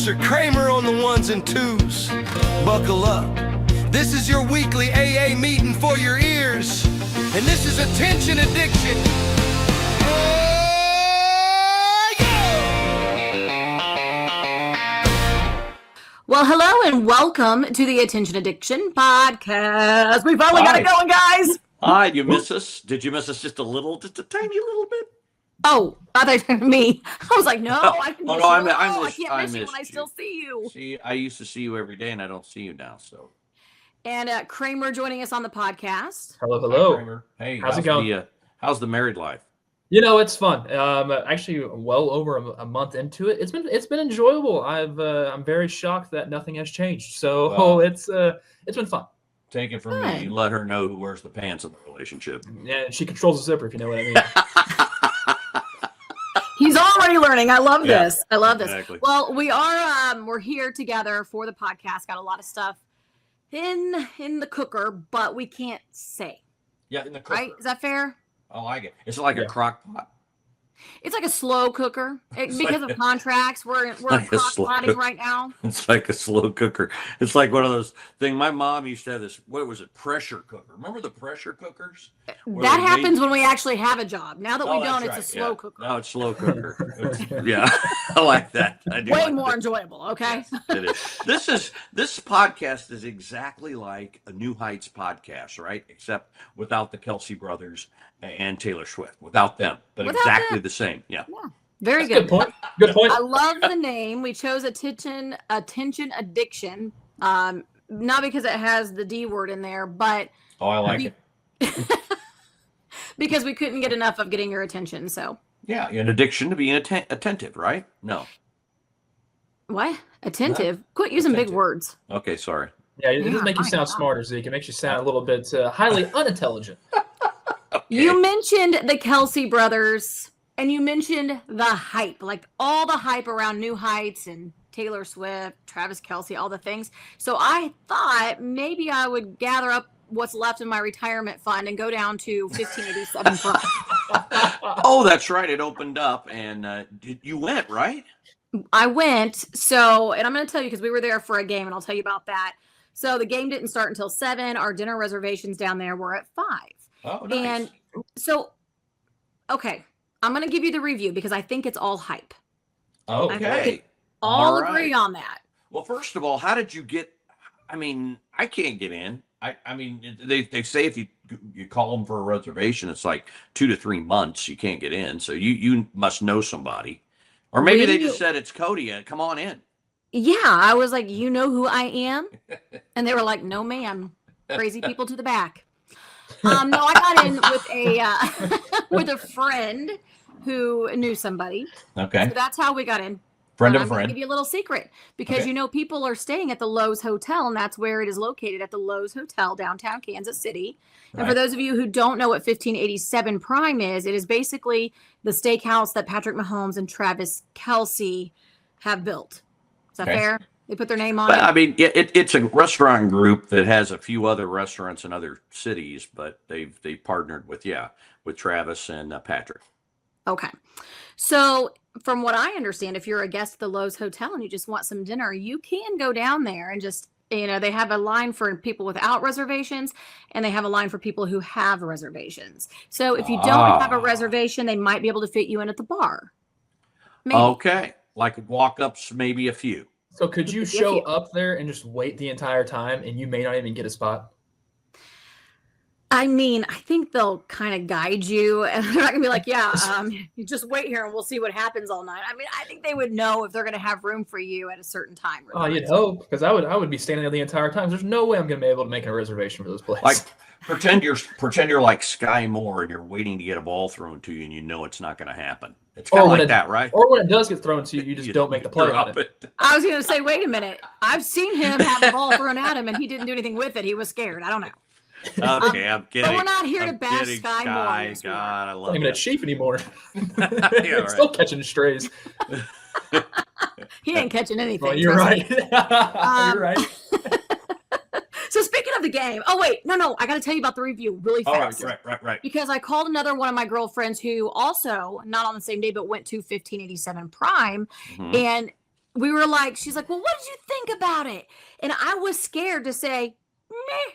Producer Kramer on the ones and twos. Buckle up. This is your weekly AA meeting for your ears. And this is Attention Addiction. Oh, yeah! Well, hello and welcome to the Attention Addiction podcast. We finally got it going, guys. Hi, you miss us? Did you miss us just a tiny little bit? Oh, I thought you meant me. I was like, no, I can miss you. I can't miss you when I still see you. See, I used to see you every day, and I don't see you now. So, and Kramer joining us on the podcast. Hello, hello. Hi, Kramer. Hey, how's it going? How's the married life? You know, it's fun. Actually, well over a month into it, it's been enjoyable. I'm very shocked that nothing has changed. So Wow. it's been fun. Take it from me. Let her know who wears the pants in the relationship. Yeah, she controls the zipper, if you know what I mean. He's already learning. I love this. I love exactly. this. Well, we're here together for the podcast. Got a lot of stuff in the cooker, but we can't say. Yeah, in the cooker. Right? Is that fair? I like it. It's like a crock pot. It's like a slow cooker because of contracts. We're like crock potting right now. It's like a slow cooker. It's like one of those things. My mom used to have this. What was it? Pressure cooker. Remember the pressure cookers? That happens when we actually have a job. Now that we don't, it's a slow cooker. Now it's slow cooker. Yeah, I like that. I do. Way like more that. enjoyable. Okay. Yes, it is. This podcast is exactly like a New Heights podcast, right? Except without the Kelsey brothers and Taylor Swift. Without them, but Without exactly them. the same. Yeah. Very Good point. Good point. I love the name. We chose attention addiction. Not because it has the D word in there, but I like it. because we couldn't get enough of getting your attention. So Yeah, an addiction to being attentive, right? No. what? Attentive? Quit using big words. Okay, sorry. Yeah, it doesn't make you sound smarter, Zeke. It makes you sound a little bit highly unintelligent. Okay. You mentioned the Kelsey brothers, and you mentioned the hype, like all the hype around New Heights and Taylor Swift, Travis Kelsey, all the things. So I thought maybe I would gather up what's left in my retirement fund and go down to 1587 Prime. Oh, that's right. It opened up, and you went, right? I went. So, and I'm going to tell you because we were there for a game, and I'll tell you about that. So the game didn't start until 7. Our dinner reservations down there were at 5. Oh, nice. And so, okay, I'm going to give you the review because I think it's all hype. Okay. All right. agree on that. Well, first of all, how did you get? I mean, I can't get in. I mean, they say if you call them for a reservation, it's like 2 to 3 months. You can't get in, so you must know somebody, or maybe they just said it's Cody. Come on in. Yeah, I was like, you know who I am? And they were like, no, ma'am. Crazy people to the back. No, I got in with with a friend who knew somebody. Okay. So that's how we got in. Friend of a I'm going to friend. give you a little secret because people are staying at the Lowe's Hotel, and that's where it is located, at the Lowe's Hotel, downtown Kansas City. And for those of you who don't know what 1587 Prime is, it is basically the steakhouse that Patrick Mahomes and Travis Kelsey have built. Is that fair? They put their name on it? I mean, it's a restaurant group that has a few other restaurants in other cities, but they've partnered with Travis and Patrick. Okay. So from what I understand, if you're a guest at the Lowe's Hotel and you just want some dinner, you can go down there and just, they have a line for people without reservations, and they have a line for people who have reservations. So if you don't have a reservation, they might be able to fit you in at the bar. Maybe. Okay. Like walk-ups, maybe a few. So could you show up there and just wait the entire time, and you may not even get a spot? I mean, I think they'll kind of guide you, and they're not gonna be like, you just wait here and we'll see what happens all night. I mean, I think they would know if they're gonna have room for you at a certain time. Oh, you'd hope, because I would be standing there the entire time. There's no way I'm gonna be able to make a reservation for this place. Like pretend you're like Sky Moore and you're waiting to get a ball thrown to you, and you know it's not going to happen. It's kind of like that, right? Or when it does get thrown to you, you just don't make the play on it. I was gonna say, wait a minute. I've seen him have the ball thrown at him, and he didn't do anything with it. He was scared. I don't know. Okay, I'm kidding. But we're not here to bash Sky Moore. God, I love Not even a chief anymore. Yeah, Still catching strays. He ain't catching anything. Well, you're right. You're right. So speaking of the game, no, I got to tell you about the review really fast. Right. Because I called another one of my girlfriends who also, not on the same day, but went to 1587 Prime. Mm-hmm. And we were like, she's like, well, what did you think about it? And I was scared to say, meh.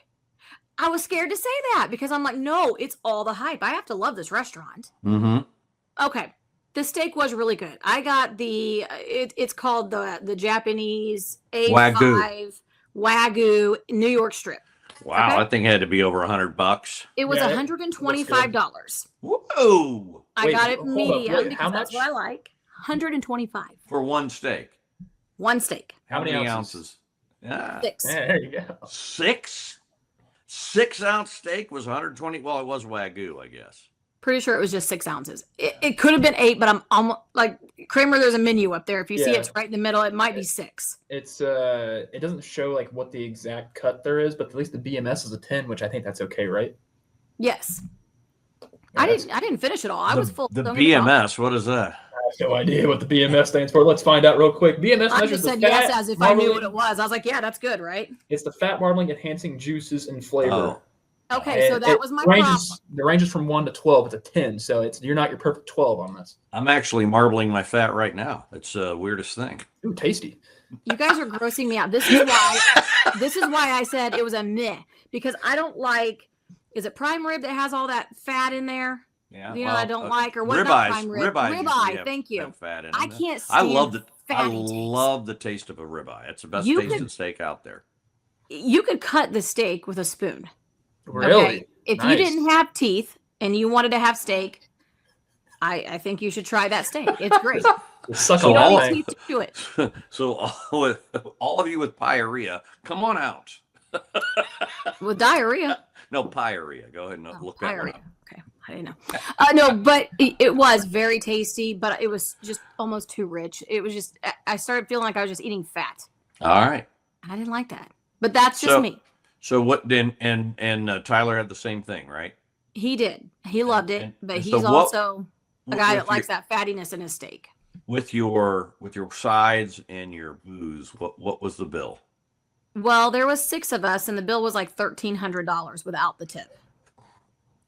I was scared to say that because I'm like, no, it's all the hype. I have to love this restaurant. Mm-hmm. Okay. The steak was really good. I got it's called the Japanese A5 Wagyu New York strip. Wow, Okay. I think it had to be over $100. It was Yeah, $125. Whoa! I got it hold up, medium wait, because how that's much? what I like. 125. For one steak. One steak. How many many ounces? ounces? 6. Yeah, there you go. 6? 6-ounce steak was 120. Well, it was Wagyu, I guess. Pretty sure it was just 6 ounces. It could have been 8, but I'm almost like Kramer. There's a menu up there. If you see Yeah. it's right in the middle, it might be 6. It's it doesn't show like what the exact cut there is, but at least the BMS is a 10, which I think that's okay, right? Yes. Yeah, I didn't finish it all. I was full. The don't get me wrong. BMS, what is that? I have no idea what the BMS stands for. Let's find out real quick. BMS I measures just the said fat, yes as if I knew what marbling- it was. I was like, yeah, that's good, right? It's the fat marbling enhancing juices and flavor. Oh. Okay, so And that it was my problem. The range is from 1 to 12. It's a 10, so you're not your perfect 12 on this. I'm actually marbling my fat right now. It's the weirdest thing. Ooh, tasty. You guys are grossing me out. This is why I said it was a meh, because I don't like. Is it prime rib that has all that fat in there? Yeah, You know, I don't like, or what? Not prime rib. Ribeye. Thank you. Fat in I it. can't I stand love I fatty taste. love the taste of a ribeye. It's the best You tasting could- steak out there. You could cut the steak with a spoon. Really? Okay? If you Nice. didn't have teeth and you wanted to have steak, I think you should try that steak. It's great. Suck So You on don't all- need thing. teeth to do it. So all of you with pyorrhea, come on out. With diarrhea. No, pyorrhea. Go ahead and Oh, look that one diarrhea. up. Okay, I didn't know. No, but it was very tasty, but it was just almost too rich. It was just, I started feeling like I was just eating fat. All right. And I didn't like that. But that's just So- me. So what then? And Tyler had the same thing, right? He did. He loved it, and- but and he's so what- also a guy with that likes that fattiness in his steak. with your sides and your booze. What was the bill? Well, there was 6 of us, and the bill was like $1,300 without the tip.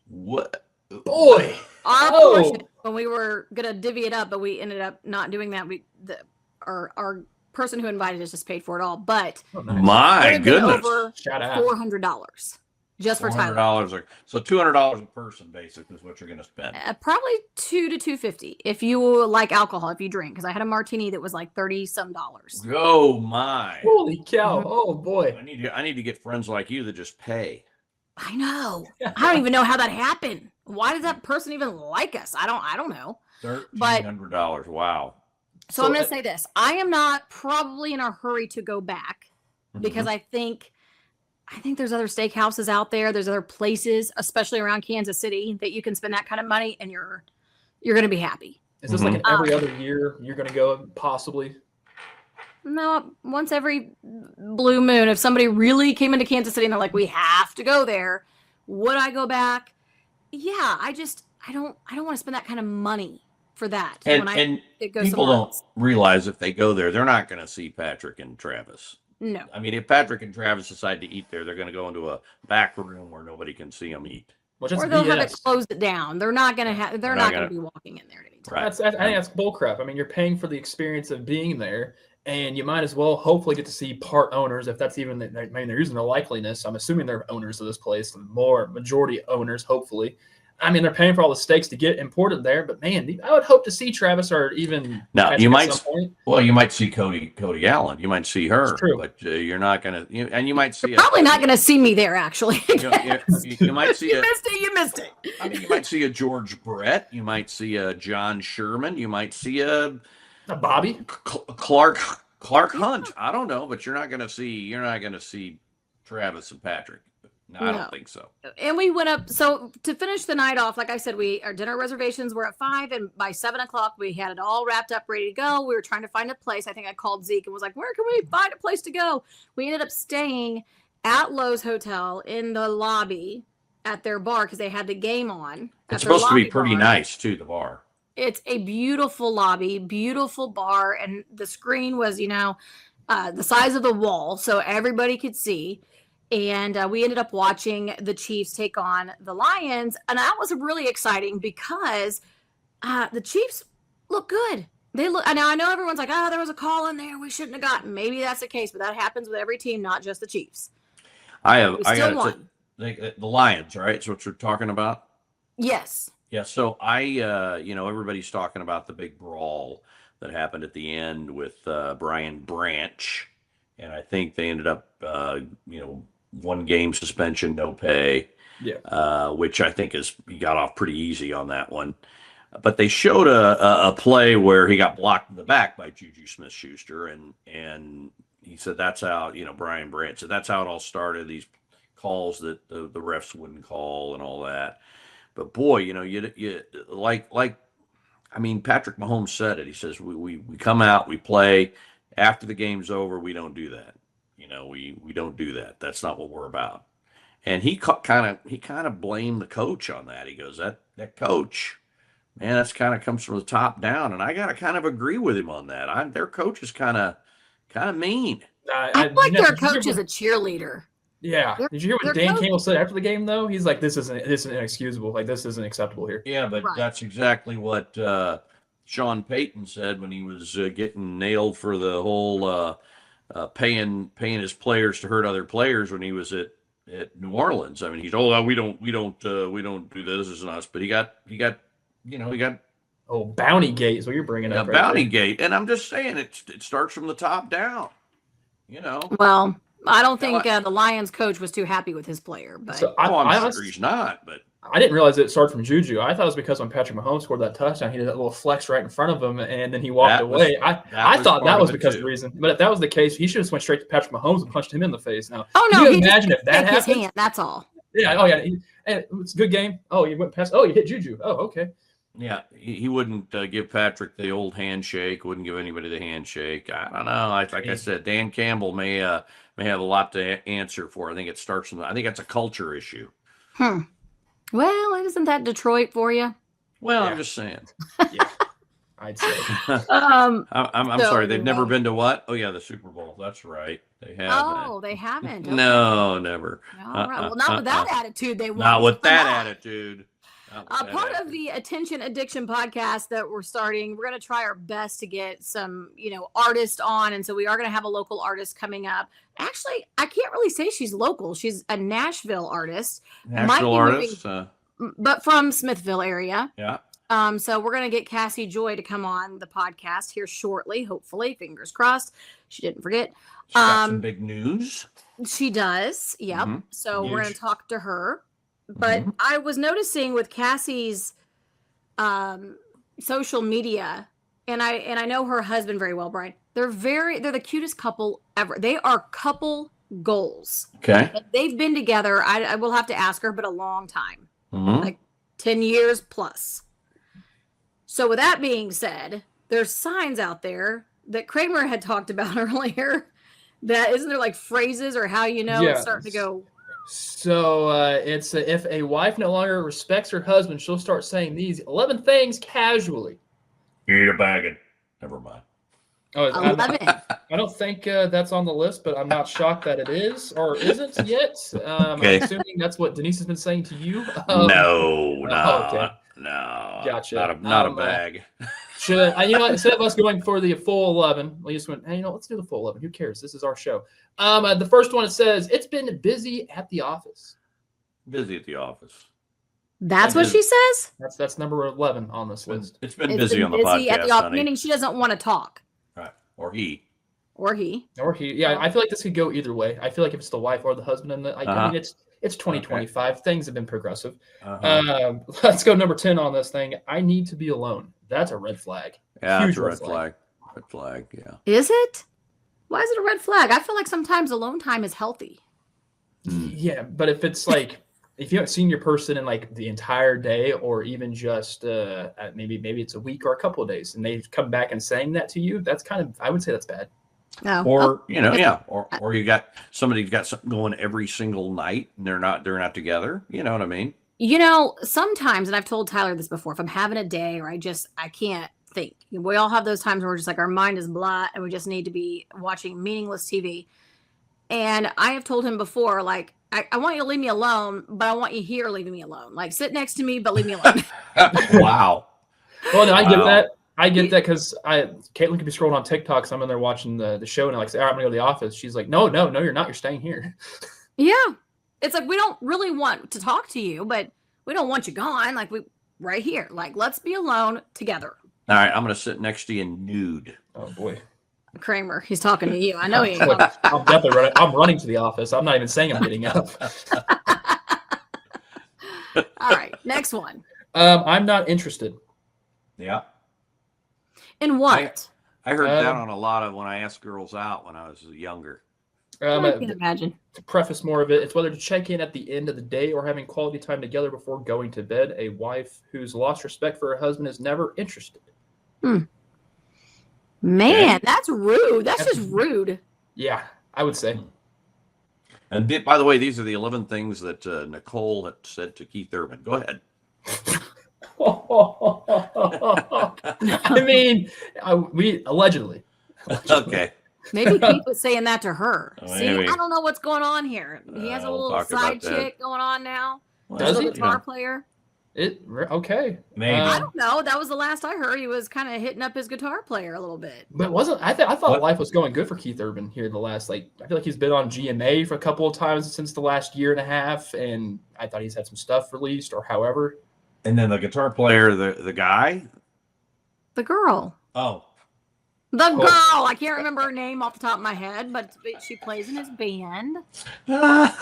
What? Boy. Our Oh. portion, when we were gonna divvy it up, but we ended up not doing that. Our person who invited us just paid for it all, but Oh, nice. it My would have been goodness! over Shout out. $400 just for Tyler. $400, so $200 a person, basically, is what you're going to spend. Probably $200 to $250 if you like alcohol, if you drink. Because I had a martini that was like $30-some. Oh my! Holy cow. Mhm. Oh, boy. I need to get friends like you that just pay. I know. I don't even know how that happened. Why does that person even like us? I don't know. $1,300. Wow. So, So, I'm going to say this. I am not probably in a hurry to go back because I think there's other steakhouses out there. There's other places, especially around Kansas City, that you can spend that kind of money and you're going to be happy. Is this like an every other year you're going to go, possibly? No, once every blue moon. If somebody really came into Kansas City and they're like, we have to go there, would I go back? Yeah, I don't want to spend that kind of money for that. And it goes people somewhere don't else. realize if they go there, they're not going to see Patrick and Travis. No. I mean, if Patrick and Travis decide to eat there, they're going to go into a back room where nobody can see them eat. Which is Or they'll have it BS. closed it down. They're not gonna have. They're not gonna be walking in there at any time. Right. I think that's bullcrap. I mean, you're paying for the experience of being there, and you might as well hopefully get to see part owners, if that's even. I mean, there isn't a likeliness. I'm assuming they're owners of this place, more majority owners, hopefully. I mean, they're paying for all the steaks to get imported there, but man, I would hope to see Travis or even. Now, Patrick you at might- some point. Well, you might see Cody Allen. You might see her, It's true. but you're not going to. And you might see Probably not gonna see me there. Actually, you might see you a. missed it. You missed it. I mean, you might see a George Brett. You might see a John Sherman. You might see a Bobby. Clark Hunt. I don't know, but you're not going to see Travis and Patrick. No, I No. don't think so. And we went up. So to finish the night off, like I said, our dinner reservations were at 5, and by 7:00 we had it all wrapped up, ready to go. We were trying to find a place. I think I called Zeke and was like, "Where can we find a place to go?" We ended up staying at Lowe's Hotel in the lobby at their bar because they had the game on. at It's their supposed to be lobby pretty bar. nice too. The bar. It's a beautiful lobby, beautiful bar, and the screen was, the size of the wall, so everybody could see. And we ended up watching the Chiefs take on the Lions, and that was really exciting because the Chiefs look good. They look now. I know everyone's like, "Oh, there was a call in there we shouldn't have gotten." Maybe that's the case, but that happens with every team, not just the Chiefs. I We still got won. the Lions, right? That's what you're talking about. Yes. Yeah. So everybody's talking about the big brawl that happened at the end with Brian Branch, and I think they ended up, 1 game suspension, no pay. Yeah. Which I think he got off pretty easy on that one. But they showed a play where he got blocked in the back by Juju Smith-Schuster, and he said that's how, Brian Brandt said that's how it all started. These calls that the refs wouldn't call and all that. But boy, you I mean, Patrick Mahomes said it. He says we come out, we play. After the game's over, we don't do that. We don't do that. That's not what we're about. And he kind of blamed the coach on that. He goes, that coach, man, that's kind of comes from the top down, and I gotta kind of agree with him on that. Their coach is kind of mean. I feel like their coach is a cheerleader. Yeah. Their- Did you hear their what Dan coach- Campbell said after the game though? He's like, this isn't inexcusable. Like this isn't acceptable here. Yeah, but Right. that's exactly what Sean Payton said when he was getting nailed for the whole paying his players to hurt other players when he was at New Orleans. I mean, he's we don't do this. This isn't us. But he got Oh, Bounty Gate is what you're bringing a up. Right bounty there. gate, and I'm just saying it starts from the top down. Well, I don't think the Lions coach was too happy with his player, but So I'm sure honestly- he's not, but I didn't realize it started from Juju. I thought it was because when Patrick Mahomes scored that touchdown, he did that little flex right in front of him, and then he walked That was- away. I thought part that of was it, because of too. the reason. But if that was the case, he should have went straight to Patrick Mahomes and punched him in the face. Now, oh can no, you he imagine if that his happened? hand. That's all. Yeah. Oh yeah. Hey, it's a good game. Oh, you went past. Oh, you hit Juju. Oh, okay. yeah, he wouldn't give Patrick the old handshake. Wouldn't give anybody the handshake. I don't know. Like I said, Dan Campbell may have a lot to answer for. I think it starts from. I think that's a culture issue. Well, isn't that Detroit for you? Well, Yeah. I'm just saying. Yeah, I'd say. I'm So sorry. They've never anyway. been to what? Oh yeah, the Super Bowl. That's right. They haven't. Oh, they haven't. Okay. No, never. All right. Well, not with that attitude. They won't. Not with Come that on. attitude. Not with that Part of attitude. the attention addiction podcast that we're starting, we're going to try our best to get some, artists on. And so we are going to have a local artist coming up. Actually, I can't really say she's local. She's a Nashville artist, National be artist. but from Smithville area. Yeah. So we're going to get Casi Joy to come on the podcast here shortly, hopefully, fingers crossed. She didn't forget. She's got some big news. She does. Yep. Mhm. So we're going Huge. to talk to her. But I was noticing with Cassie's social media, and I know her husband very well, Brian. They're the cutest couple ever. They are couple goals. Okay. And they've been together. I will have to ask her, but a long time, Mhm. like 10 years plus. So with that being said, there's signs out there that Kramer had talked about earlier. That isn't there like phrases or how it's starting to go. So it's if a wife no longer respects her husband, she'll start saying these 11 things casually. Eat a bagging. Never mind. Oh, I 11. don't think that's on the list, but I'm not shocked that it is or isn't yet. Okay. I'm assuming that's what Denise has been saying to you. No, okay. no. Gotcha. Not a bag. Should instead of us going for the full 11, we just went, hey, let's do the full 11. Who cares? This is our show. The first one, it says, it's been busy at the office. Busy at the office. That's what she says. That's number 11 on this list. It's been It's busy been on the busy podcast, at the office, honey. meaning she doesn't want to talk, Right. Or he. or he. Or yeah, I feel like this could go either way. I feel like if it's the wife or the husband, and I mean, it's 2025. Things have been progressive. Uh-huh. Let's go number 10 on this thing. I need to be alone. That's a red flag. Yeah, Huge it's a red red flag. Red flag, yeah. Is it? Why is it a red flag? I feel like sometimes alone time is healthy. Yeah, but if it's like if you haven't seen your person in like the entire day, or even just maybe it's a week or a couple of days, and they've come back and saying that to you, that's kind of, I would say that's bad. No. Or or you got somebody's got something going every single night and they're not together. You know what I mean? Sometimes, and I've told Tyler this before, if I'm having a day or I can't think. We all have those times where we're just like our mind is blah and we just need to be watching meaningless TV. And I have told him before, like, I want you to leave me alone, but I want you here leaving me alone. Like, sit next to me, but leave me alone. Wow. Well, no, I get Wow. that. I get that because Caitlin could be scrolling on TikTok. So I'm in there watching the show, and I say, "All right, I'm gonna go to the office." She's like, "No, you're not. You're staying here." Yeah. It's like we don't really want to talk to you, but we don't want you gone. Like we right here. Like let's be alone together. All right, I'm going to sit next to you nude. Oh boy, Kramer, he's talking to you. I know he ain't. I'm definitely running. I'm running to the office. I'm not even saying I'm getting up. All right, next one. I'm not interested. Yeah. In what? I heard that on a lot of when I asked girls out when I was younger. I can imagine. To preface more of it, it's whether to check in at the end of the day or having quality time together before going to bed. A wife who's lost respect for her husband is never interested. Man, that's rude. That's just rude. Yeah, I would say. And by the way, these are the 11 things that Nicole had said to Keith Urban. Go ahead. I mean, we allegedly. Okay. Maybe Keith was saying that to her. See, Maybe. I don't know what's going on here. He has a We'll little talk about side that. chick going on now. Does a he? guitar player. Okay. Maybe. I don't know. That was the last I heard. He was kind of hitting up his guitar player a little bit. But wasn't I thought What? life was going good for Keith Urban here the last I feel like he's been on GMA for a couple of times since the last year and a half, and I thought he's had some stuff released or however. And then the guitar player, the guy. The girl. Oh. The girl. I can't remember her name off the top of my head, but she plays in his band. But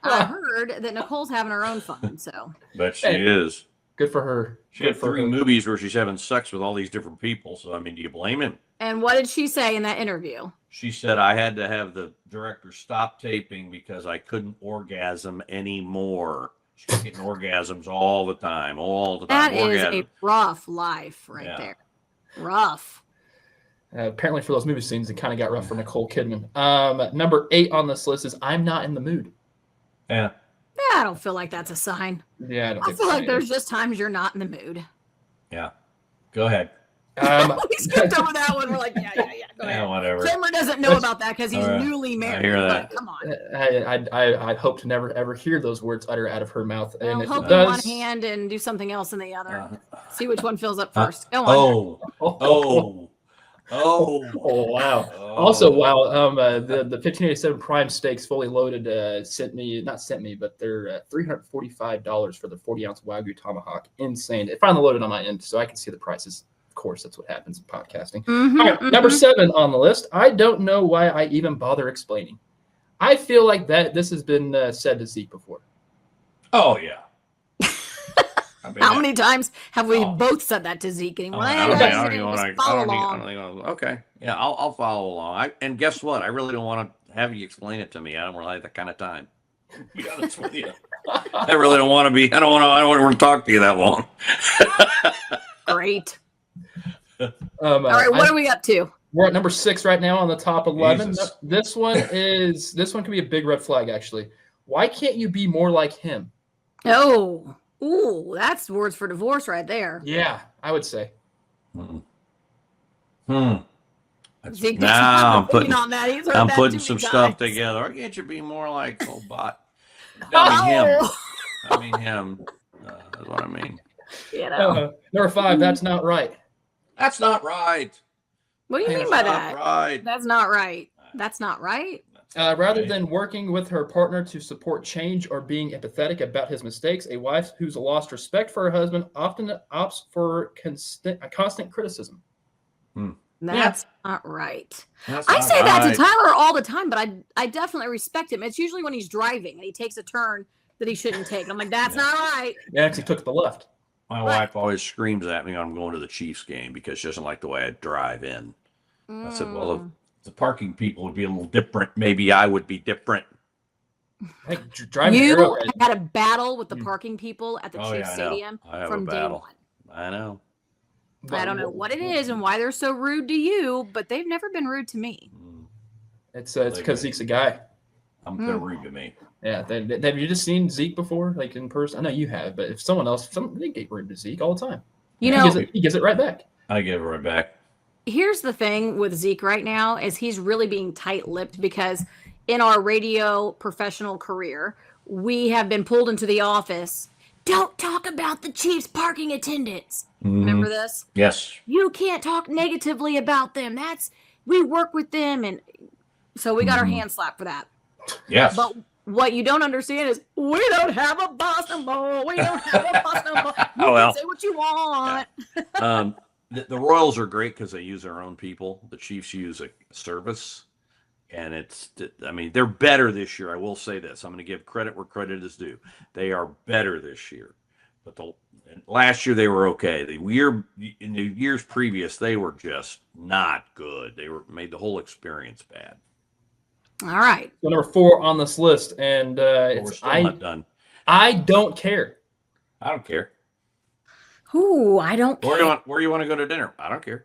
I heard that Nicole's having her own fun, so. Bet she is. Good for her. She had 3 movies where she's having sex with all these different people. So, I mean, do you blame him? And what did she say in that interview? She said, I had to have the director stop taping because I couldn't orgasm anymore. She's getting orgasms all the time. That is a rough life right there. Rough. Apparently for those movie scenes, it kind of got rough for Nicole Kidman. Number 8 on this list is I'm not in the mood. Yeah. Yeah, I don't feel like that's a sign. Yeah, I feel like there's just times you're not in the mood. Yeah. Go ahead. We skipped over that one. We're like, yeah. Go ahead. Yeah, whatever. Kramer doesn't know about that because he's newly married. I hear that. But come on. I hope to never ever hear those words uttered out of her mouth. Well, and hope if it in does, one hand and do something else in the other. See which one fills up first. Go on. Oh, wow. Also, wow. The 1587 Prime Steaks fully loaded but they're $345 for the 40-ounce Wagyu Tomahawk. Insane. It finally loaded on my end, so I can see the prices. Of course, that's what happens in podcasting. All right, number 7 on the list. I don't know why I even bother explaining. I feel like this has been said to Zeke before. Oh, yeah. How many times have we both said that to Zeke? And Okay. Yeah, I'll follow along. And guess what? I really don't want to have you explain it to me. I don't really have that kind of time. To be honest with you. I really don't want to be. I don't want to talk to you that long. Great. All right, what are we up to? We're at number 6 right now on the top 11. Jesus. This one can be a big red flag, actually. Why can't you be more like him? Oh. Ooh, that's words for divorce right there. Yeah, I would say. Zeke Now I'm putting some stuff together. Why can't you be more like old bot? I mean him. That's what I mean. You know. Number 5, that's not right. That's not right. What do you mean by that? Right. That's not right. That's not right. Rather than working with her partner to support change or being empathetic about his mistakes, a wife who's lost respect for her husband often opts for constant criticism. That's not right. I say that to Tyler all the time, but I definitely respect him. It's usually when he's driving and he takes a turn that he shouldn't take. I'm like, that's not right. Yeah, because he took the left. My wife always screams at me when I'm going to the Chiefs game because she doesn't like the way I drive in. I said, well, if the parking people would be a little different, maybe I would be different. Hey, driving you had a battle with the parking people at the Chiefs Stadium from day one. I know. I don't know what it is and why they're so rude to you, but they've never been rude to me. It's because Zeke's a guy. They're rude to me. Yeah, have you just seen Zeke before, like in person? I know you have, but if someone else, they get rude to Zeke all the time. He gives it right back. I give it right back. Here's the thing with Zeke right now is he's really being tight-lipped because in our radio professional career, we have been pulled into the office. Don't talk about the Chiefs parking attendants. Remember this? Yes. You can't talk negatively about them. We work with them. And so we got our hand slapped for that. Yes. But what you don't understand is we don't have a boss no more. We don't have a boss no more. You can say what you want. The Royals are great because they use their own people. The Chiefs use a service. And they're better this year. I will say this. I'm going to give credit where credit is due. They are better this year. But last year they were okay. In the years previous, they were just not good. They made the whole experience bad. All right. So number 4 on this list, and We're still not done. I don't care. I don't care. Ooh, I don't care. Where you want to go to dinner? I don't care.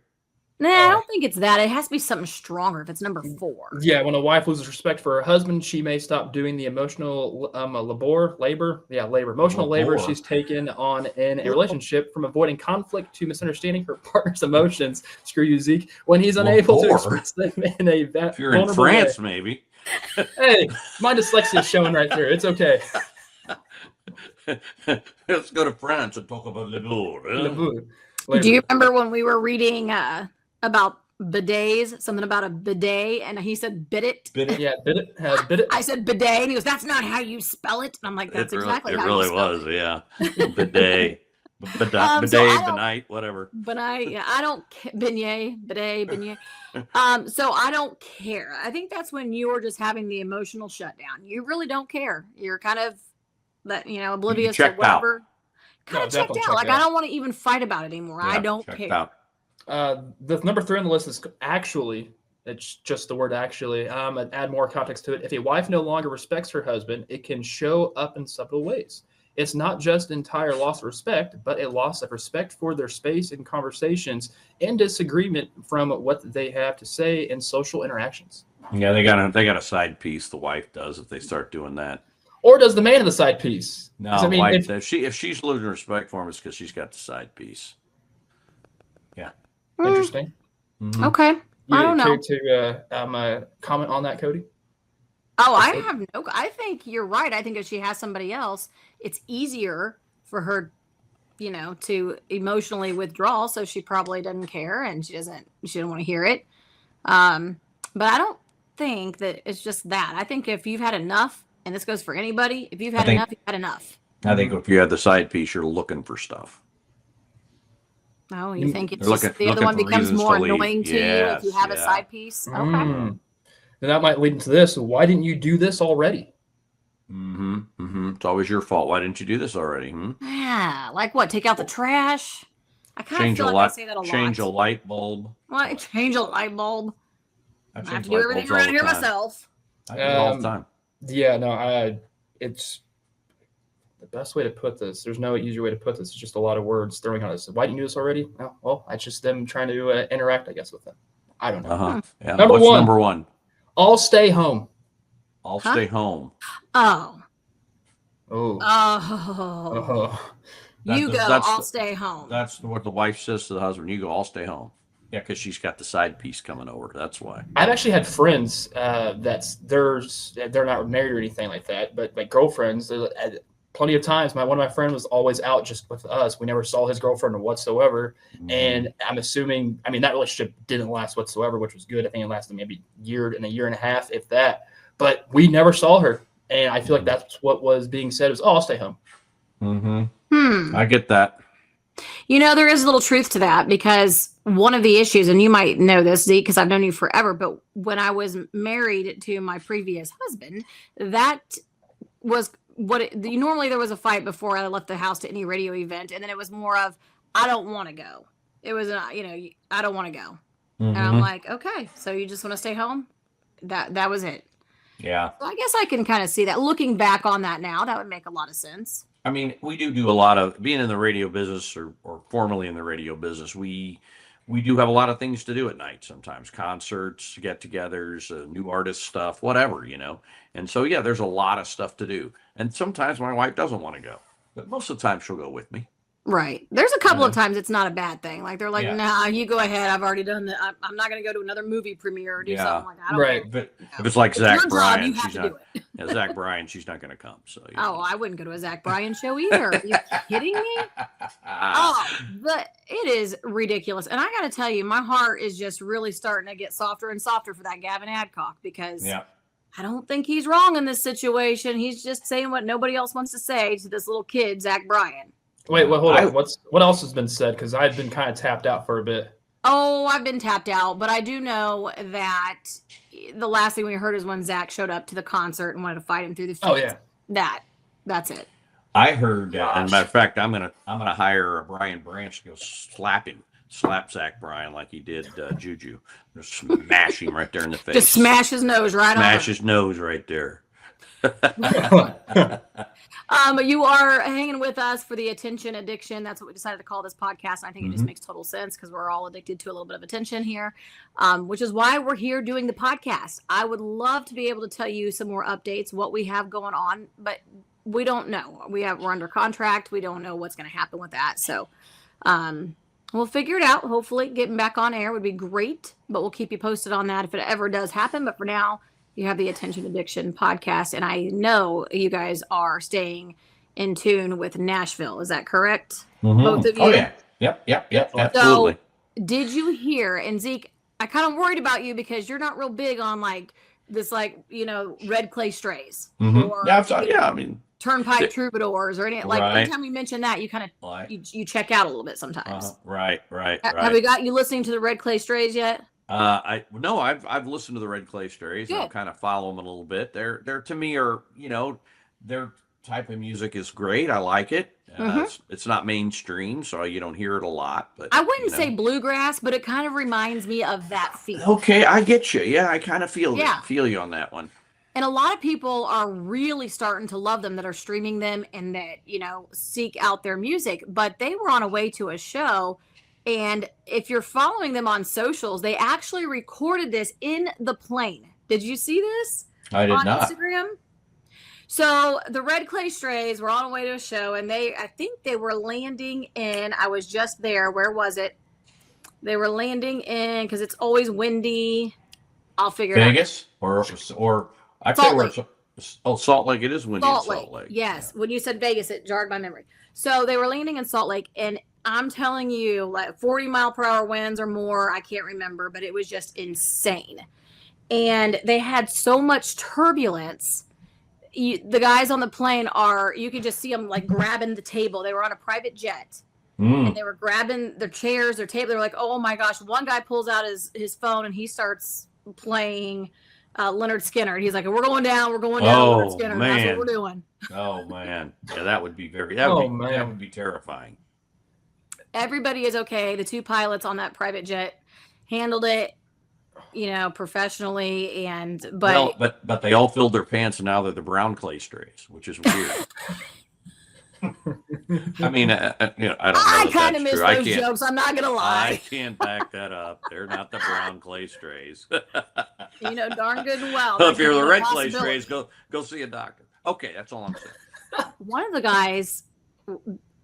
Nah, I don't think it's that. It has to be something stronger if it's number 4. Yeah, when a wife loses respect for her husband, she may stop doing the emotional labor she's taken on in a relationship, from avoiding conflict to misunderstanding her partner's emotions. Screw you, Zeke. When he's unable to express them in a if you're in France, maybe. Hey, my dyslexia is showing right there. It's okay. Let's go to France and talk about l'amour. Do you remember when we were reading about bidets, something about a bidet, and he said biddet? Biddet, yeah, biddet, biddet. I said bidet, and he goes, "That's not how you spell it." And I'm like, "That's exactly how you spell it." It really was, yeah. Bidet. Benite, whatever. Beignet, yeah, I don't beignet, bidet, beignet. So I don't care. I think that's when you're just having the emotional shutdown. You really don't care. You're kind of oblivious to whatever. Kind of checked out. Like I don't want to even fight about it anymore. Yeah, I don't care. The number 3 on the list is actually, it's just the word actually. Add more context to it. If a wife no longer respects her husband, it can show up in subtle ways. It's not just entire loss of respect, but a loss of respect for their space in conversations and disagreement from what they have to say in social interactions. Yeah, they got a side piece. The wife does if they start doing that. Or does the man have the side piece? No, I mean, if she's losing respect for him, it's because she's got the side piece. Yeah. Interesting. Mm-hmm. Okay. I don't know. To comment on that, Cody? Oh, I think you're right. I think if she has somebody else, it's easier for her, to emotionally withdraw. So she probably doesn't care and she doesn't want to hear it. But I don't think that it's just that. I think if you've had enough, and this goes for anybody, if you've had enough, you've had enough. I think if you have the side piece, you're looking for stuff. Oh, you think it's just the other one becomes more annoying to you if you have a side piece? Okay. And that might lead into this. Why didn't you do this already? It's always your fault. Why didn't you do this already? Yeah, like what? Take out the trash? I kind of feel like I say that a lot. Change a light bulb. What? Change a light bulb? I have to do everything around here myself. I do it all the time. Yeah, no, it's the best way to put this. There's no easier way to put this. It's just a lot of words throwing on this. Why didn't you do this already? Oh, well, that's just them trying to interact, I guess, with them. I don't know. Yeah. Number one? I'll stay home. I'll stay home. Oh. Oh. I'll stay home. That's what the wife says to the husband. You go, I'll stay home. Yeah, because she's got the side piece coming over. That's why. I've actually had friends they're not married or anything like that, but like girlfriends. Plenty of times, one of my friends was always out just with us. We never saw his girlfriend whatsoever, and I'm assuming. I mean, that relationship didn't last whatsoever, which was good. I think it lasted maybe a year and a half, if that. But we never saw her, and I feel like that's what was being said. Was, I'll stay home. I get that. There is a little truth to that, because one of the issues, and you might know this, Zeke, because I've known you forever, but when I was married to my previous husband, that was normally there was a fight before I left the house to any radio event, and then it was more of, I don't want to go. It was, I don't want to go. And I'm like, okay, so you just want to stay home? That was it. Yeah. So I guess I can kind of see that. Looking back on that now, that would make a lot of sense. I mean, we do a lot of being in the radio business or formerly in the radio business. We do have a lot of things to do at night sometimes, concerts, get-togethers, new artist stuff, whatever, And so, yeah, there's a lot of stuff to do. And sometimes my wife doesn't want to go, but most of the time she'll go with me. Right. There's a couple of times it's not a bad thing. Like they're like, nah, you go ahead. I've already done that. I'm not going to go to another movie premiere or do something like that. But if it's like Zach Bryan, Yeah, Zach Bryan, she's not going to come. So. Oh, I wouldn't go to a Zach Bryan show either. Are you kidding me? Oh, but it is ridiculous. And I got to tell you, my heart is just really starting to get softer and softer for that Gavin Adcock because Yeah. I don't think he's wrong in this situation. He's just saying what nobody else wants to say to this little kid, Zach Bryan. Wait, hold on. What else has been said? Because I've been kind of tapped out for a bit. Oh, I've been tapped out, but I do know that the last thing we heard is when Zach showed up to the concert and wanted to fight him through the feet. Oh yeah, that's it. I heard, as a matter of fact, I'm gonna hire Brian Branch to go slap Zach Bryan like he did Juju. Just smash him right there in the face. Just smash his nose right on. Smash his nose right there. You are hanging with us for the attention addiction. That's what we decided to call this podcast. And I think it just makes total sense because we're all addicted to a little bit of attention here, which is why we're here doing the podcast. I would love to be able to tell you some more updates, what we have going on, but we don't know. We're under contract. We don't know what's going to happen with that. So we'll figure it out. Hopefully getting back on air would be great, but we'll keep you posted on that if it ever does happen. But for now, you have the Attention Addiction podcast, and I know you guys are staying in tune with Nashville. Is that correct? Both of you? Oh, yeah. Yep. Absolutely. So, did you hear, and Zeke, I kind of worried about you because you're not real big on Red Clay Strays. Or, I mean, Turnpike Troubadours or anything. Like right. anytime you mention that, you kind of you check out a little bit sometimes. Right. Have we got you listening to the Red Clay Strays yet? I've listened to the Red Clay Strays. And I kind of follow them a little bit. They're to me their type of music is great. I like it. It's not mainstream, so you don't hear it a lot. But I wouldn't say bluegrass, but it kind of reminds me of that feel. Okay, I get you. Yeah, I kind of feel you on that one. And a lot of people are really starting to love them that are streaming them and that seek out their music. But they were on a way to a show. And if you're following them on socials, they actually recorded this in the plane. Did you see this? I did not. On Instagram? So the Red Clay Strays were on a way to a show, and I think they were landing in, I was just there. Where was it? They were landing in, because it's always windy. I'll figure it out. Vegas? Or I tell you where Salt Lake. It is windy in Salt Lake. Yes. Yeah. When you said Vegas, it jarred my memory. So they were landing in Salt Lake, and I'm telling you, like 40-mile-per-hour winds or more. I can't remember, but it was just insane. And they had so much turbulence. The guys on the plane you could just see them like grabbing the table. They were on a private jet. And they were grabbing their chairs, their table. They were like, oh my gosh. One guy pulls out his phone and he starts playing Leonard Skinner. He's like, we're going down, Leonard Skinner. Man. That's what we're doing. Oh man. Yeah, that would be that would be terrifying. Everybody is okay. The two pilots on that private jet handled it, professionally, but they all filled their pants and now they're the Brown Clay Strays, which is weird. I mean, I don't know. I kind of miss those jokes. I'm not gonna lie. I can't back that up. They're not the Brown Clay Strays. Darn good and well. If you're the Red Clay Strays, go see a doctor. Okay, that's all I'm saying. One of the guys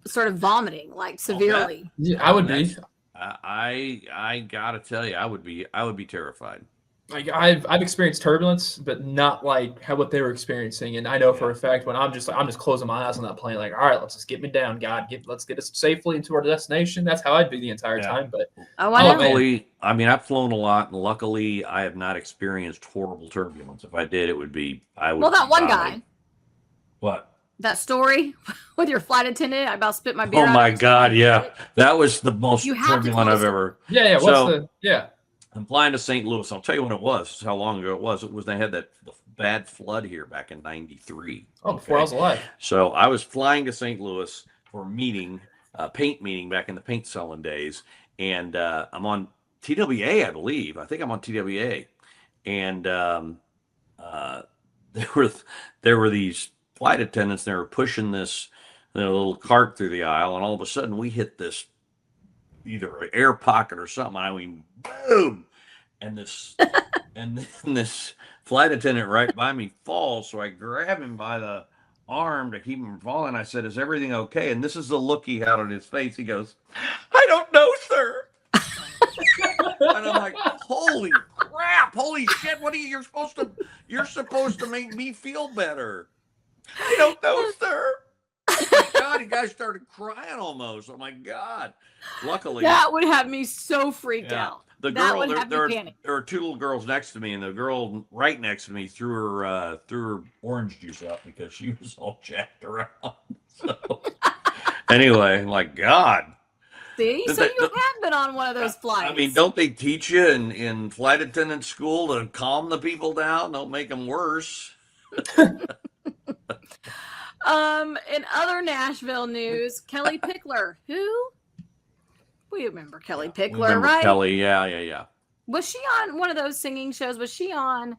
started vomiting like severely. Yeah, I would be. I gotta tell you, I would be terrified. Like I've experienced turbulence, but not like what they were experiencing. And I know for a fact when I'm just closing my eyes on that plane, like, all right, let's just get me down, God, let's get us safely into our destination. That's how I'd be the entire time. But luckily, I've flown a lot, and luckily, I have not experienced horrible turbulence. If I did, it would be that one guy. What? That story with your flight attendant, I about spit my beer out. Oh my God, yeah, that was the most turbulent I've ever. Yeah. I'm flying to St. Louis. I'll tell you when it was. How long ago it was. It was they had the bad flood here back in '93. Oh, before I was alive. So I was flying to St. Louis for a meeting, paint meeting back in the paint selling days, and I'm on TWA, I believe. I think I'm on TWA, and there were these flight attendants. They were pushing this little cart through the aisle, and all of a sudden we hit this either an air pocket or something. I mean, boom, and this flight attendant right by me falls. So I grab him by the arm to keep him from falling. I said, "Is everything okay?" And this is the look he had on his face. He goes, "I don't know, sir." And I'm like, "Holy crap!" crap! Holy shit! What are you? You're supposed to make me feel better. I don't know, sir. Oh my God, you guys started crying almost. Oh my God. Luckily, That would have me so freaked yeah. out. The That girl, would there, have me there, panic. there were two little girls next to me, and the girl right next to me threw her orange juice up because she was all jacked around. So anyway, my God. See, Did so they- you have been on one of those flights. I mean, don't they teach you in flight attendant school to calm the people down? Don't make them worse. In other Nashville news, Kelly Pickler, who we remember Kelly We Pickler, remember right? Kelly, yeah. Was she on one of those singing shows? Was she on?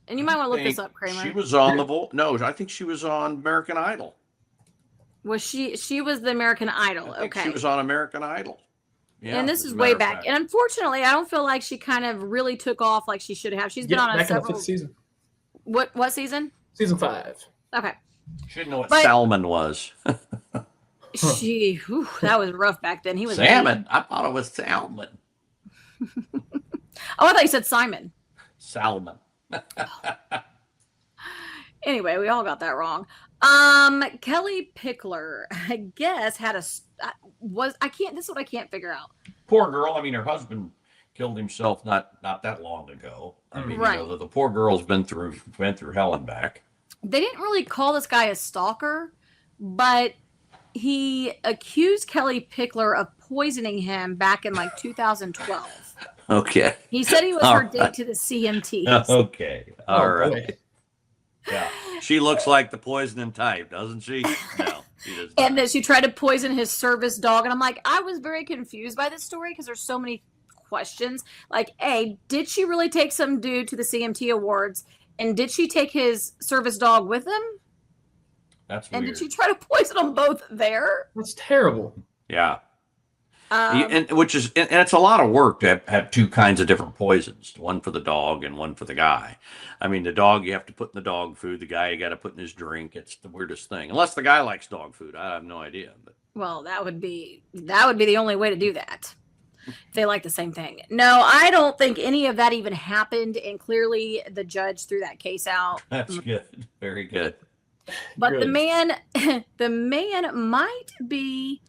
And you might want to look this up, Kramer. She was on No, I think she was on American Idol. Was she? She was the American Idol. I think Okay. she was on American Idol. Yeah, and this as is a way matter of back. fact. And unfortunately, I don't feel like she kind of really took off like she should have. She's been Yeah, on a back in the several. 5th season. What season? Season 5. Okay. She didn't know what But- salmon was. That was rough back then. He was Salmon? I thought it was salmon. Oh, I thought you said Simon. Salmon. Anyway, we all got that wrong. Kelly Pickler, I guess, had I can't. This is what I can't figure out. Poor girl. I mean, her husband killed himself not that long ago. I mean, Right. the poor girl's went through hell and back. They didn't really call this guy a stalker, but he accused Kelly Pickler of poisoning him back in like 2012. Okay. He said he was All her date right. to the CMT. Okay. All Oh, right. boy. Yeah. She looks like the poisoning type, doesn't she? No, she does And not. that she tried to poison his service dog. And I'm like, I was very confused by this story because there's so many questions. Like, A, did she really take some dude to the CMT Awards? And did she take his service dog with him? That's And weird. did she try to poison them both there? That's terrible. Yeah. Um, And it's a lot of work to have two kinds of different poisons, one for the dog and one for the guy. I mean, the dog you have to put in the dog food, the guy you got to put in his drink. It's the weirdest thing. Unless the guy likes dog food, I have no idea. But Well, that would be the only way to do that. If they like the same thing. No, I don't think any of that even happened, and clearly the judge threw that case out. that's good. Very good. But Good. the man might be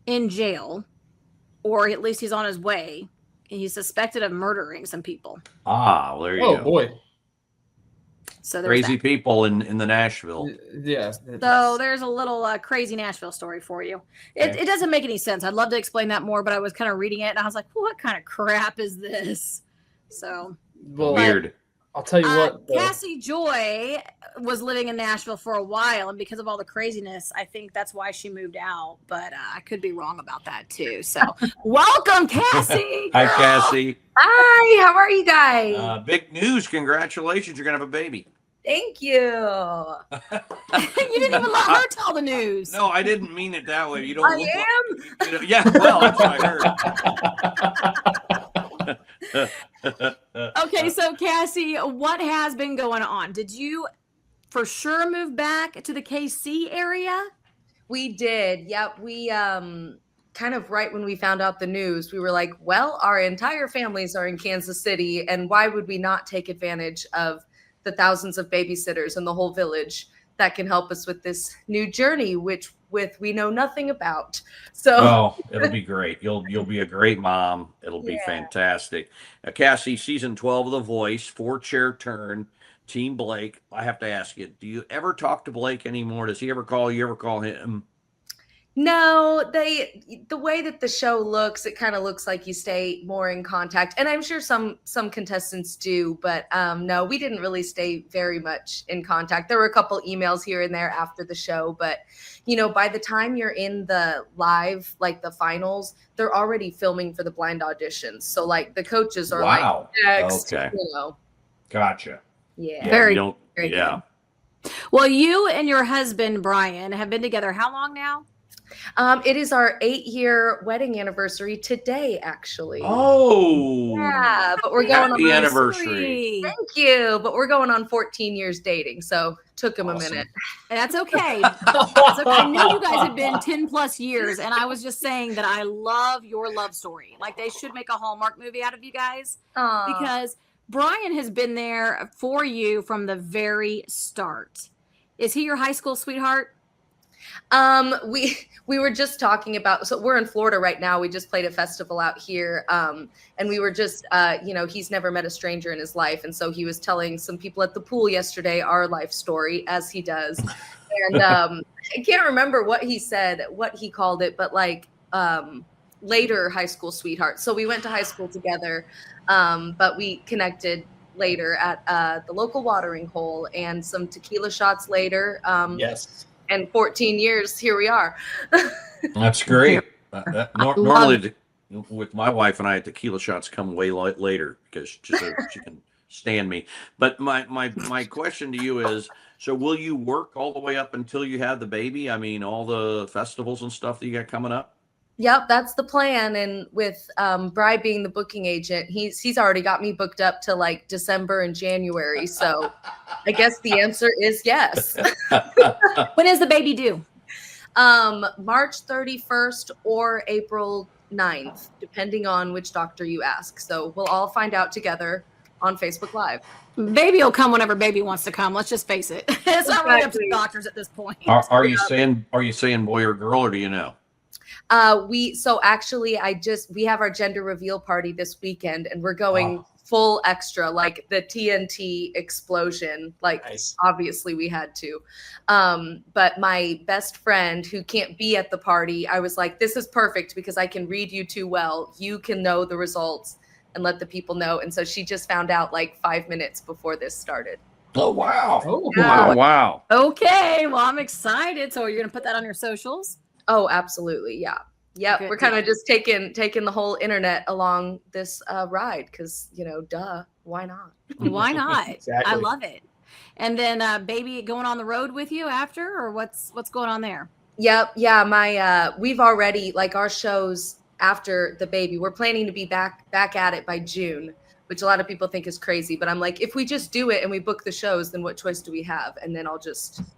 in jail, or at least he's on his way. He's suspected of murdering some people. Well, there you Oh go. boy. So there's Crazy that. people in the Nashville. Yeah. So there's a little crazy Nashville story for you. Okay. It doesn't make any sense. I'd love to explain that more, but I was kind of reading it and I was like, what kind of crap is this? So Well, Weird. I'll tell you what. Casi Joy was living in Nashville for a while, and because of all the craziness, I think that's why she moved out. But I could be wrong about that too. So welcome, Cassie. Hi, girl. Cassie. Hi, how are you guys? Big news. Congratulations. You're going to have a baby. Thank you. You didn't even let her tell the news. No, I didn't mean it that way. You don't I look am. like, yeah, well, that's what I heard. Okay, so Cassie, what has been going on? Did you for sure move back to the KC area? We did. Yep. We kind of right when we found out the news, we were like, well, our entire families are in Kansas City, and why would we not take advantage of the thousands of babysitters in the whole village that can help us with this new journey, which we know nothing about. So Oh, it'll be great. You'll be a great mom. It'll be Yeah. fantastic. Cassie, season 12 of The Voice, 4-chair turn, Team Blake. I have to ask you, do you ever talk to Blake anymore? Does he ever call you? Ever call him? no, the way that the show looks, it kind of looks like you stay more in contact. And I'm sure some contestants do, but no, we didn't really stay very much in contact. There were a couple emails here and there after the show, but by the time you're in the live, like the finals, they're already filming for the blind auditions. So like the coaches are Wow. like, next, Okay. yeah. Gotcha. Yeah, Very- you don't, very yeah. Well, you and your husband Brian have been together how long now? It is our 8-year wedding anniversary today, actually. Oh. Yeah, but we're going Happy on anniversary. Thank you. But we're going on 14 years dating, so took him Awesome. a minute. And that's okay. That's okay. I knew you guys had been 10 plus years, and I was just saying that I love your love story. Like they should make a Hallmark movie out of you guys Aw. because Brian has been there for you from the very start. Is he your high school sweetheart? We were just talking about, so we're in Florida right now. We just played a festival out here. And we were just, he's never met a stranger in his life. And so he was telling some people at the pool yesterday our life story, as he does. And I can't remember what he said, what he called it, but like later high school sweetheart. So we went to high school together, but we connected later at the local watering hole, and some tequila shots later. Yes. And 14 years, here we are. That's great. Normally, with my wife and I, tequila shots come way later because so she can stand me. But my question to you is: so will you work all the way up until you have the baby? I mean, all the festivals and stuff that you got coming up. Yep, that's the plan. And with Bri being the booking agent, he's already got me booked up to like December and January. So I guess the answer is yes. When is the baby due? March 31st or April 9th, depending on which doctor you ask. So we'll all find out together on Facebook Live. Baby will come whenever baby wants to come. Let's just face it. It's not really up to the doctors at this point. Are you saying boy or girl, or do you know? We have our gender reveal party this weekend, and we're going full extra, like the TNT explosion. Like, nice. Obviously we had to. But my best friend who can't be at the party, I was like, this is perfect because I can read you too well. You can know the results and let the people know. And so she just found out like 5 minutes before this started. Oh, wow. Oh, Yeah. Wow. Okay. Well, I'm excited. So you're going to put that on your socials? Oh, absolutely. Yeah. Yeah. We're kind of just taking the whole internet along this ride because, duh, why not? Why not? Exactly. I love it. And then baby going on the road with you after, or what's going on there? Yep. Yeah. We've already, like, our shows after the baby, we're planning to be back at it by June, which a lot of people think is crazy. But I'm like, if we just do it and we book the shows, then what choice do we have? And then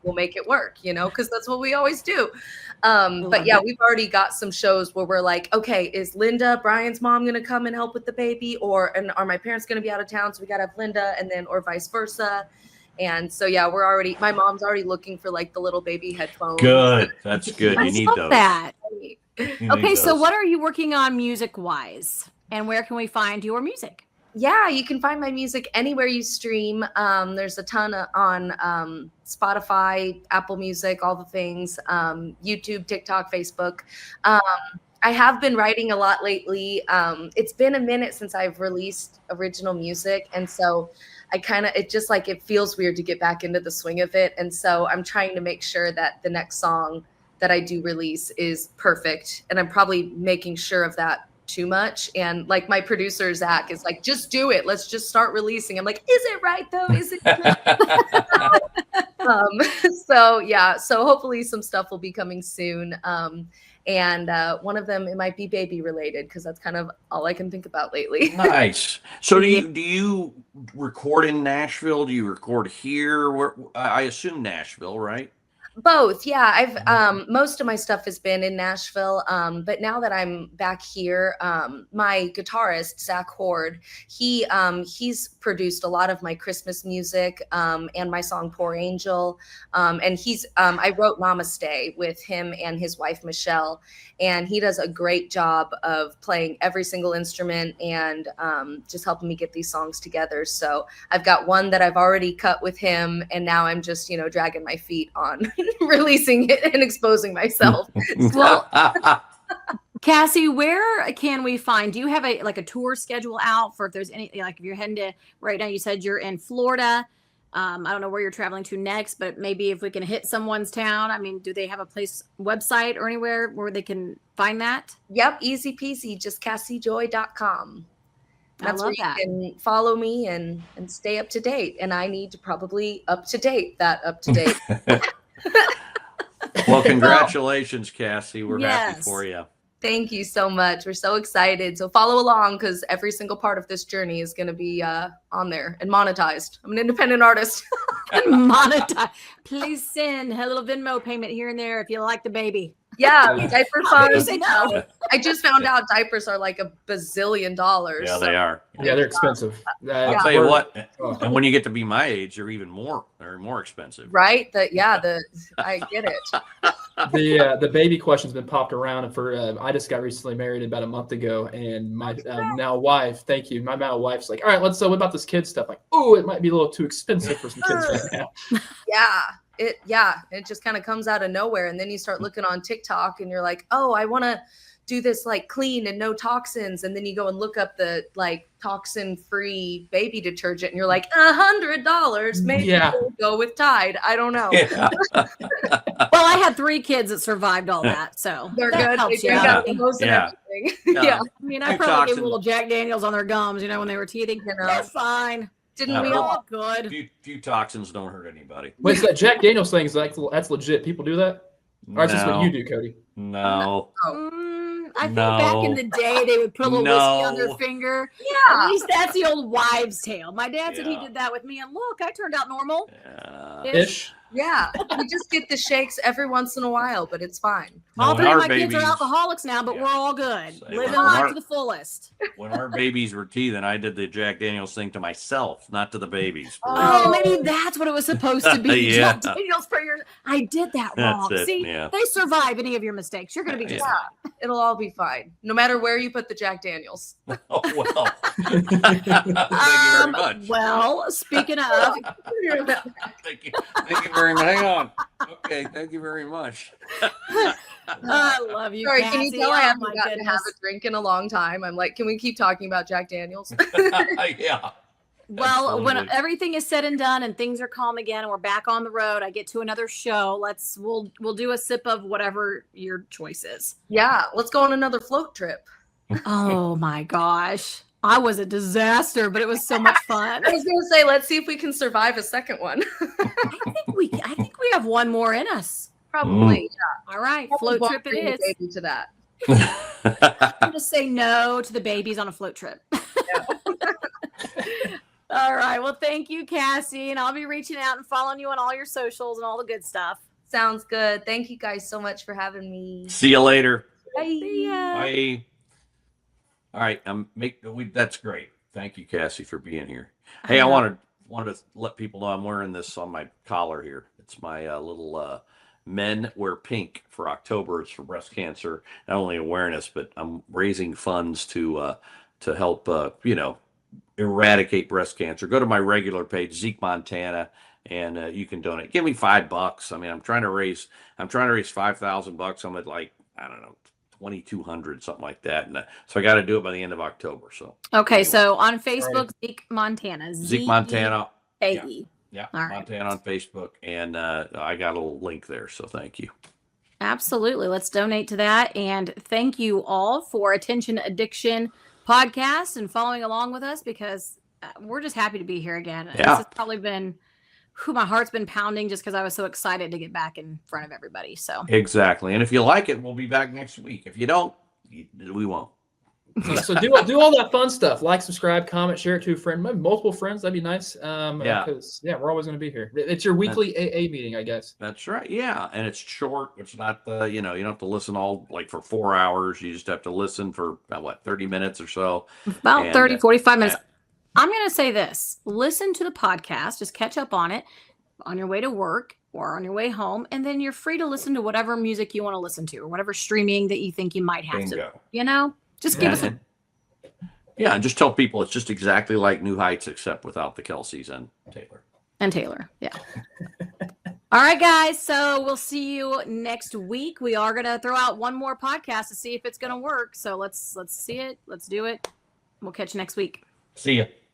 we'll make it work, because that's what we always do. But yeah, we've already got some shows where we're like, okay, is Linda, Brian's mom, going to come and help with the baby? And are my parents going to be out of town? So we got to have Linda, and then, or vice versa. And so, yeah, my mom's already looking for like the little baby headphones. Good. That's good. You need those. That. Okay. So what are you working on music wise, and where can we find your music? Yeah, you can find my music anywhere you stream. There's a ton on Spotify, Apple Music, all the things, YouTube, TikTok, Facebook. I have been writing a lot lately. It's been a minute since I've released original music. And so it feels weird to get back into the swing of it. And so I'm trying to make sure that the next song that I do release is perfect. And I'm probably making sure of that too much. And like my producer, Zach, is like, just do it. Let's just start releasing. I'm like, is it right though? Is it? So hopefully some stuff will be coming soon. And one of them, it might be baby related because that's kind of all I can think about lately. Nice. So do you record in Nashville? Do you record here? Where, I assume Nashville, right? Both. Yeah. I've most of my stuff has been in Nashville. But now that I'm back here, my guitarist, Zach Horde, he's produced a lot of my Christmas music and my song Poor Angel. And I wrote Namaste with him and his wife, Michelle, and he does a great job of playing every single instrument and just helping me get these songs together. So I've got one that I've already cut with him, and now I'm just, dragging my feet on releasing it and exposing myself. Well, Cassie, where can we find? Do you have a tour schedule out for if there's any, like if you're heading to right now? You said you're in Florida. I don't know where you're traveling to next, but maybe if we can hit someone's town. I mean, do they have a website or anywhere where they can find that? Yep, easy peasy. Just CasiJoy.com. That's where you that. can follow me and stay up to date. And I need to probably up to date. Well, congratulations, Cassie. We're happy Yes. for you. Thank you so much. We're so excited. So follow along because every single part of this journey is going to be on there and monetized. I'm an independent artist. Monetize. Please send a little Venmo payment here and there if you like the baby. Yeah, diaper How can you funds. say no? I just found out diapers are like $1 bazillion. Yeah, they are. Yeah, they're expensive. I'll tell you what. And when you get to be my age, they're even more. They're more expensive. Right? I get it. The baby question's been popped around for. I just got recently married about a month ago, and my now wife. Thank you. My now wife's like, all right, let's. So what about this kid stuff? Like, oh, it might be a little too expensive for some kids right now. It just kind of comes out of nowhere, and then you start looking on TikTok, and you're like, oh, I want to do this like clean and no toxins, and then you go and look up the like toxin-free baby detergent, and you're like, $100, maybe we'll go with Tide. I don't know. Yeah. Well, I had 3 kids that survived all that, so They're that good. helps They you drink out. out the most of Yeah. everything. Yeah. Yeah. I mean, I Two probably gave toxins. a little Jack Daniels on their gums, when they were teething. You know. They're fine. Didn't we Yeah. all? Good. Few toxins don't hurt anybody. Wait, so that Jack Daniels thing is like that's legit. People do that, or is this what No. you do, Cody? No. I think back in the day they would put a little whiskey on their finger. At Yeah. least that's the old wives' tale. My dad said he Yeah. did that with me, and look, I turned out normal. Ish. Yeah. You just get the shakes every once in a while, but it's fine. All when 3 of our my kids are babies- alcoholics now, but Yeah. we're all good. Say, Living when life our- to the fullest. When our babies were teething, I did the Jack Daniels thing to myself, not to the babies. Oh, maybe that's what it was supposed to be. Yeah. Jack Daniels for your. I did that That's wrong. it, See, yeah. they survive any of your mistakes. You're going to be just fine. It'll all be fine, no matter where you put the Jack Daniels. Oh, well. Thank you very much. Well, speaking of, Thank you. Thank you very much. Hang on. Okay, thank you very much. I love you. Sorry, can you Cassie. tell I Oh, haven't my gotten to have goodness. a drink in a long time? I'm like, can we keep talking about Jack Daniels? Yeah. Well, when Absolutely. everything is said and done and things are calm again and we're back on the road, I get to another show. We'll do a sip of whatever your choice is. Yeah, let's go on another float trip. Oh my gosh. I was a disaster, but it was so much fun. I was gonna say, let's see if we can survive a second one. I think we have one more in us. Probably. All right, Probably float trip won't it bring the is. baby to that. I'm gonna say no to the babies on a float trip. All right. Well, thank you, Cassie, and I'll be reaching out and following you on all your socials and all the good stuff. Sounds good. Thank you guys so much for having me. See you later. Bye. See ya. Bye. All right. That's great. Thank you, Cassie, for being here. Hey, I wanted to let people know I'm wearing this on my collar here. It's my little Men Wear Pink for October. It's for breast cancer. Not only awareness, but I'm raising funds to help eradicate breast cancer. Go to my regular page, Zeke Montana, and you can donate. Give me $5. I mean, I'm trying to raise $5,000. I'm at like, I don't know, 2,200, something like that. And so I got to do it by the end of October. So Okay, anyway. so on Facebook, Zeke Montana. Zeke Montana. Z-E-A-E. Yeah, All right. Montana on Facebook, and I got a little link there. So thank you. Absolutely. Let's donate to that. And thank you all for Attention Addiction Podcast and following along with us, because we're just happy to be here again. Yeah. This has probably been, my heart's been pounding just because I was so excited to get back in front of everybody. So Exactly. And if you like it, we'll be back next week. If you don't, we won't. So do all that fun stuff. Like, subscribe, comment, share it to a friend, maybe multiple friends. That'd be nice. Yeah. Because we're always going to be here. It's your weekly AA meeting, I guess. That's right. Yeah. And it's short. It's not you don't have to listen all like for 4 hours. You just have to listen for 30 minutes or so. about And, 30, 45 minutes. and- I'm going to say this. Listen to the podcast. Just catch up on it on your way to work or on your way home. And then you're free to listen to whatever music you want to listen to or whatever streaming that you think you might have to, Bingo. just give us a Yeah, and just tell people it's just exactly like New Heights, except without the Kelseys and Taylor. And Taylor. Yeah. All right, guys. So we'll see you next week. We are going to throw out one more podcast to see if it's going to work. So let's see it. Let's do it. We'll catch you next week. See ya.